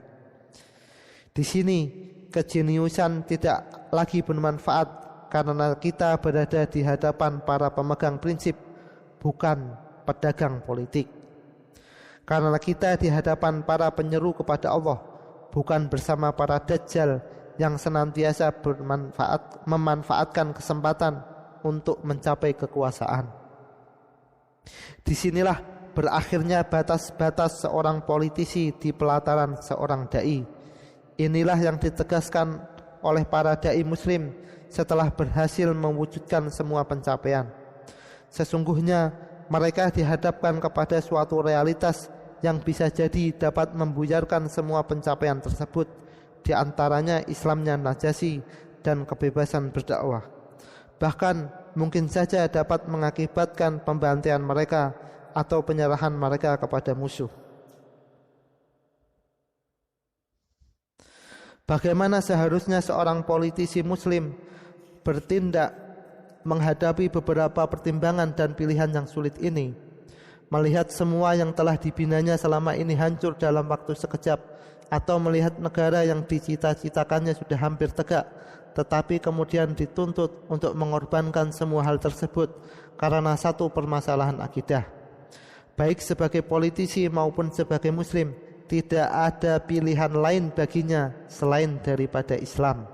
Di sini kejeniusan tidak lagi bermanfaat karena kita berada di hadapan para pemegang prinsip, bukan pedagang politik. Karena kita di hadapan para penyeru kepada Allah, bukan bersama para dajjal yang senantiasa memanfaatkan kesempatan untuk mencapai kekuasaan. Disinilah berakhirnya batas-batas seorang politisi di pelataran seorang dai. Inilah yang ditegaskan oleh para dai muslim setelah berhasil mewujudkan semua pencapaian. Sesungguhnya mereka dihadapkan kepada suatu realitas yang bisa jadi dapat membuyarkan semua pencapaian tersebut, di antaranya Islamnya Najasyi dan kebebasan berdakwah. Bahkan mungkin saja dapat mengakibatkan pembantaian mereka atau penyerahan mereka kepada musuh. Bagaimana seharusnya seorang politisi muslim bertindak menghadapi beberapa pertimbangan dan pilihan yang sulit ini? Melihat semua yang telah dibinanya selama ini hancur dalam waktu sekejap, atau melihat negara yang dicita-citakannya sudah hampir tegak, tetapi kemudian dituntut untuk mengorbankan semua hal tersebut karena satu permasalahan akidah. Baik sebagai politisi maupun sebagai muslim, tidak ada pilihan lain baginya selain daripada Islam.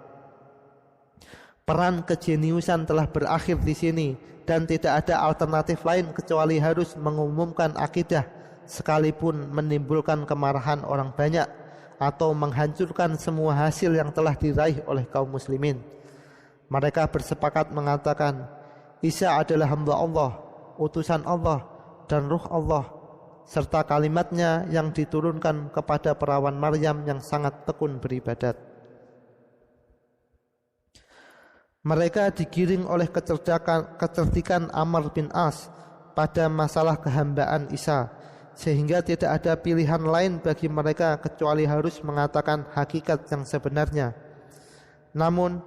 Peran kejeniusan telah berakhir di sini dan tidak ada alternatif lain kecuali harus mengumumkan akidah sekalipun menimbulkan kemarahan orang banyak atau menghancurkan semua hasil yang telah diraih oleh kaum muslimin. Mereka bersepakat mengatakan Isa adalah hamba Allah, utusan Allah dan ruh Allah, serta kalimatnya yang diturunkan kepada perawan Maryam yang sangat tekun beribadat. Mereka digiring oleh kecerdikan Amr bin As pada masalah kehambaan Isa, sehingga tidak ada pilihan lain bagi mereka kecuali harus mengatakan hakikat yang sebenarnya. Namun,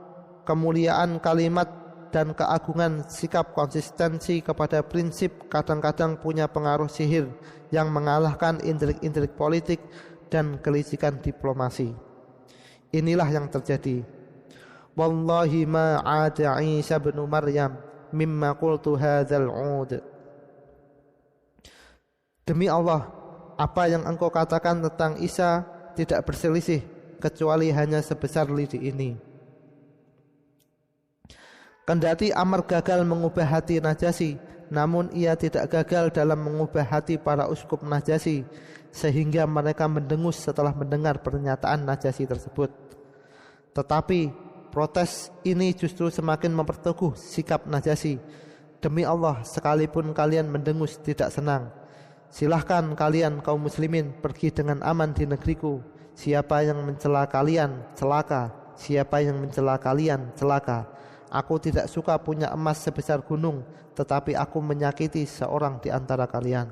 kemuliaan kalimat dan keagungan sikap konsistensi kepada prinsip kadang-kadang punya pengaruh sihir yang mengalahkan intrik-intrik politik dan kelicikan diplomasi. Inilah yang terjadi. Wallahi ma 'ada Isa bin Maryam mimma qultu hadzal 'ud. Demi Allah, apa yang engkau katakan tentang Isa tidak berselisih kecuali hanya sebesar lidi ini. Kendati Amr gagal mengubah hati Najasyi, namun ia tidak gagal dalam mengubah hati para uskup Najasyi, sehingga mereka mendengus setelah mendengar pernyataan Najasyi tersebut. Tetapi protes ini justru semakin memperteguh sikap Najasyi. Demi Allah, sekalipun kalian mendengus tidak senang, silahkan kalian kaum muslimin pergi dengan aman di negeriku. Siapa yang mencela kalian celaka, siapa yang mencela kalian celaka. Aku tidak suka punya emas sebesar gunung, tetapi aku menyakiti seorang di antara kalian.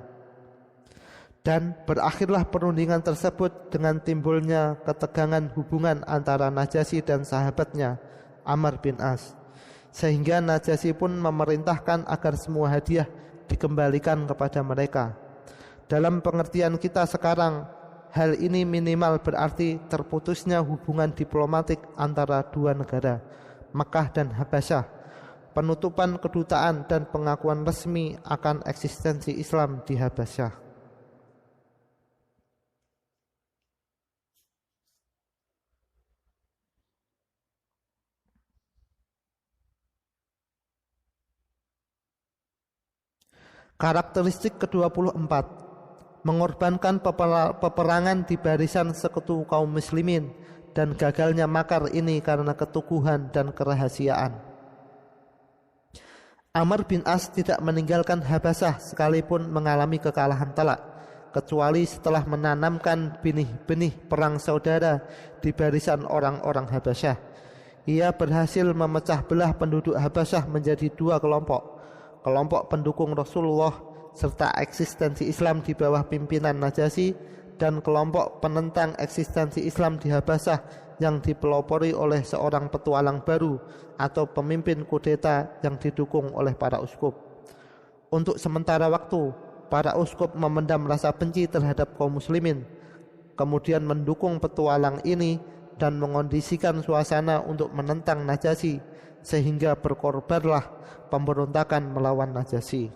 Dan berakhirlah perundingan tersebut dengan timbulnya ketegangan hubungan antara Najasyi dan sahabatnya Amr bin As, sehingga Najasyi pun memerintahkan agar semua hadiah dikembalikan kepada mereka. Dalam pengertian kita sekarang, hal ini minimal berarti terputusnya hubungan diplomatik antara dua negara, Makkah dan Habasyah, penutupan kedutaan dan pengakuan resmi akan eksistensi Islam di Habasyah. Karakteristik ke-24, mengorbankan peperangan di barisan sekutu kaum muslimin dan gagalnya makar ini karena keteguhan dan kerahasiaan. Amr bin As tidak meninggalkan Habasyah sekalipun mengalami kekalahan telak, kecuali setelah menanamkan benih-benih perang saudara di barisan orang-orang Habasyah. Ia berhasil memecah belah penduduk Habasyah menjadi dua kelompok, kelompok pendukung Rasulullah serta eksistensi Islam di bawah pimpinan Najasyi, dan kelompok penentang eksistensi Islam di Habasyah yang dipelopori oleh seorang petualang baru atau pemimpin kudeta yang didukung oleh para uskup. Untuk sementara waktu, para uskup memendam rasa benci terhadap kaum muslimin, kemudian mendukung petualang ini dan mengondisikan suasana untuk menentang Najasyi, sehingga berkorbanlah pemberontakan melawan Najasyi.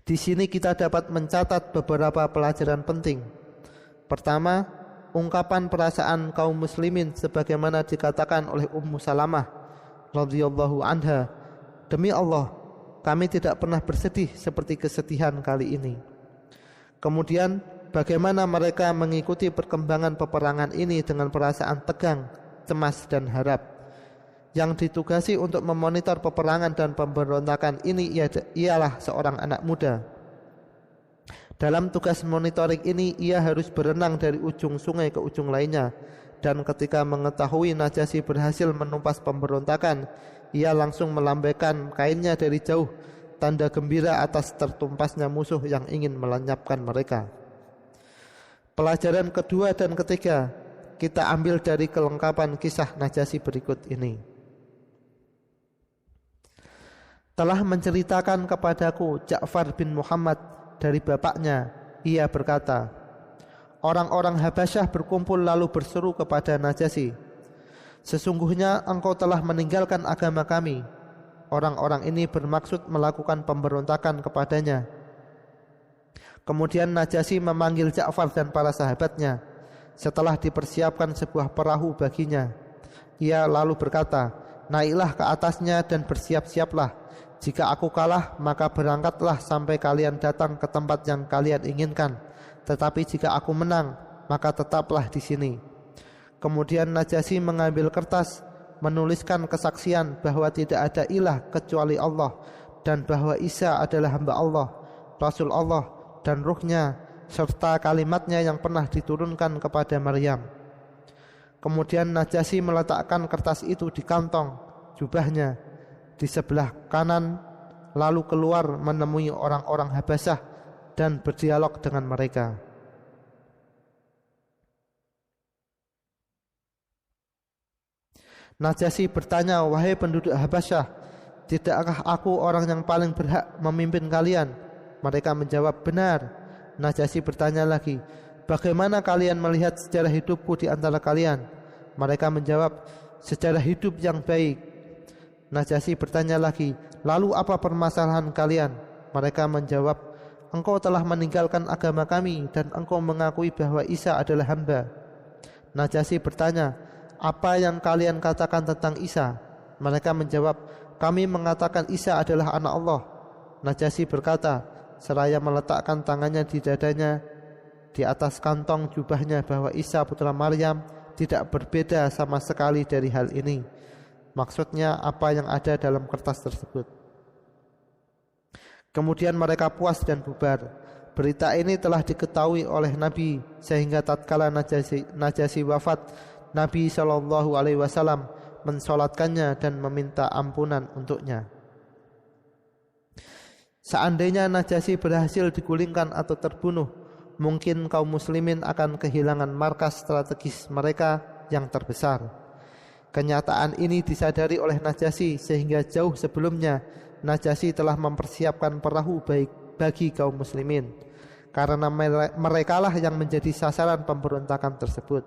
Di sini kita dapat mencatat beberapa pelajaran penting. Pertama, ungkapan perasaan kaum muslimin sebagaimana dikatakan oleh Ummu Salamah radhiyallahu anha, demi Allah, kami tidak pernah bersedih seperti kesedihan kali ini. Kemudian, bagaimana mereka mengikuti perkembangan peperangan ini dengan perasaan tegang, cemas dan harap. Yang ditugasi untuk memonitor peperangan dan pemberontakan ini ialah seorang anak muda. Dalam tugas monitoring ini, ia harus berenang dari ujung sungai ke ujung lainnya, dan ketika mengetahui Najasyi berhasil menumpas pemberontakan, ia langsung melambaikan kainnya dari jauh, tanda gembira atas tertumpasnya musuh yang ingin melenyapkan mereka. Pelajaran kedua dan ketiga kita ambil dari kelengkapan kisah Najasyi berikut ini. Telah menceritakan kepadaku Ja'far bin Muhammad dari bapaknya, ia berkata, orang-orang Habasyah berkumpul lalu berseru kepada Najasyi, sesungguhnya engkau telah meninggalkan agama kami. Orang-orang ini bermaksud melakukan pemberontakan kepadanya. Kemudian Najasyi memanggil Ja'far dan para sahabatnya. Setelah dipersiapkan sebuah perahu baginya, ia lalu berkata, "Naiklah ke atasnya dan bersiap-siaplah. Jika aku kalah, maka berangkatlah sampai kalian datang ke tempat yang kalian inginkan. Tetapi jika aku menang, maka tetaplah di sini." Kemudian Najasyi mengambil kertas, menuliskan kesaksian bahwa tidak ada ilah kecuali Allah, dan bahwa Isa adalah hamba Allah, Rasul Allah, dan ruhnya, serta kalimatnya yang pernah diturunkan kepada Maryam. Kemudian Najasyi meletakkan kertas itu di kantong jubahnya di sebelah kanan, lalu keluar menemui orang-orang Habasyah dan berdialog dengan mereka. Najasyi bertanya, "Wahai penduduk Habasyah, tidakkah aku orang yang paling berhak memimpin kalian?" Mereka menjawab, "Benar." Najasyi bertanya lagi, "Bagaimana kalian melihat sejarah hidupku di antara kalian?" Mereka menjawab, "Sejarah hidup yang baik." Najasyi bertanya lagi, "Lalu apa permasalahan kalian?" Mereka menjawab, "Engkau telah meninggalkan agama kami dan engkau mengakui bahwa Isa adalah hamba." Najasyi bertanya, "Apa yang kalian katakan tentang Isa?" Mereka menjawab, "Kami mengatakan Isa adalah anak Allah." Najasyi berkata, seraya meletakkan tangannya di dadanya di atas kantong jubahnya, bahwa Isa putra Maryam tidak berbeda sama sekali dari hal ini. Maksudnya apa yang ada dalam kertas tersebut. Kemudian mereka puas dan bubar. Berita ini telah diketahui oleh Nabi, sehingga tatkala Najasyi wafat, Nabi SAW mensolatkannya dan meminta ampunan untuknya. Seandainya Najasyi berhasil digulingkan atau terbunuh, mungkin kaum muslimin akan kehilangan markas strategis mereka yang terbesar. Kenyataan ini disadari oleh Najasyi, sehingga jauh sebelumnya Najasyi telah mempersiapkan perahu baik bagi kaum muslimin, karena merekalah yang menjadi sasaran pemberontakan tersebut.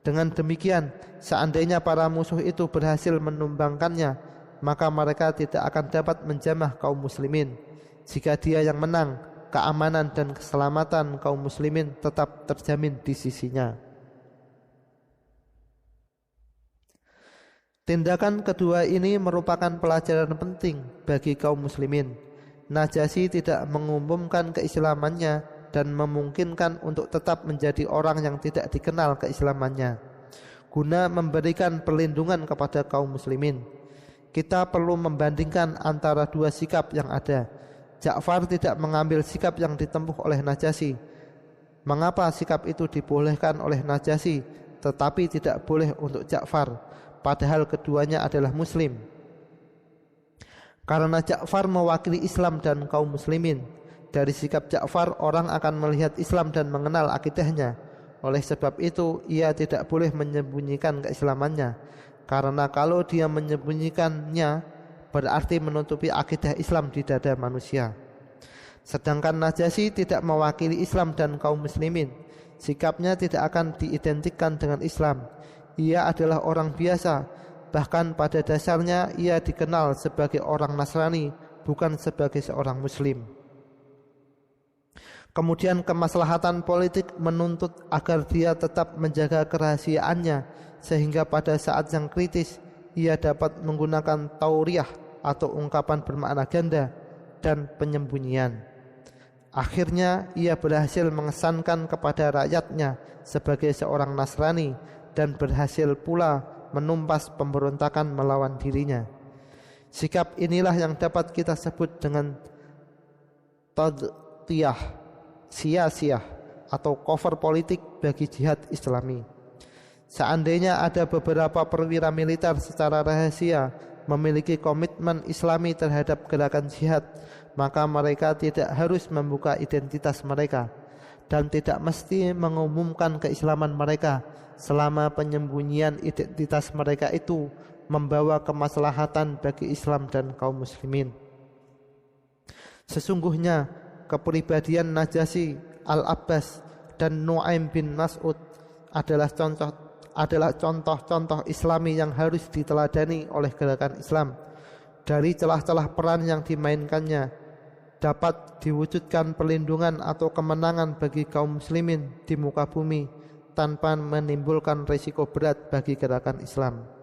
Dengan demikian, seandainya para musuh itu berhasil menumbangkannya, maka mereka tidak akan dapat menjamah kaum muslimin. Jika dia yang menang, keamanan dan keselamatan kaum muslimin tetap terjamin di sisinya. Tindakan kedua ini merupakan pelajaran penting bagi kaum muslimin. Najasyi tidak mengumumkan keislamannya dan memungkinkan untuk tetap menjadi orang yang tidak dikenal keislamannya, guna memberikan perlindungan kepada kaum muslimin. Kita perlu membandingkan antara dua sikap yang ada. Ja'far tidak mengambil sikap yang ditempuh oleh Najasyi. Mengapa sikap itu dibolehkan oleh Najasyi tetapi tidak boleh untuk Ja'far, padahal keduanya adalah muslim? Karena Ja'far mewakili Islam dan kaum muslimin. Dari sikap Ja'far, orang akan melihat Islam dan mengenal akidahnya. Oleh sebab itu, ia tidak boleh menyembunyikan keislamannya, karena kalau dia menyembunyikannya, berarti menutupi akidah Islam di dada manusia. Sedangkan Najasyi tidak mewakili Islam dan kaum muslimin. Sikapnya tidak akan diidentikan dengan Islam. Ia adalah orang biasa. Bahkan pada dasarnya ia dikenal sebagai orang Nasrani, bukan sebagai seorang muslim. Kemudian kemaslahatan politik menuntut agar dia tetap menjaga kerahasiaannya, sehingga pada saat yang kritis ia dapat menggunakan tauriyah atau ungkapan bermakna ganda dan penyembunyian. Akhirnya ia berhasil mengesankan kepada rakyatnya sebagai seorang Nasrani dan berhasil pula menumpas pemberontakan melawan dirinya. Sikap inilah yang dapat kita sebut dengan tadtiyah, sia-sia atau cover politik bagi jihad Islami. Seandainya ada beberapa perwira militer secara rahasia memiliki komitmen Islami terhadap gerakan jihad, maka mereka tidak harus membuka identitas mereka dan tidak mesti mengumumkan keislaman mereka selama penyembunyian identitas mereka itu membawa kemaslahatan bagi Islam dan kaum muslimin. Sesungguhnya kepribadian Najasyi, Al-Abbas, dan Nu'aim bin Mas'ud adalah contoh-contoh Islami yang harus diteladani oleh gerakan Islam. Dari celah-celah peran yang dimainkannya, dapat diwujudkan perlindungan atau kemenangan bagi kaum muslimin di muka bumi tanpa menimbulkan risiko berat bagi gerakan Islam.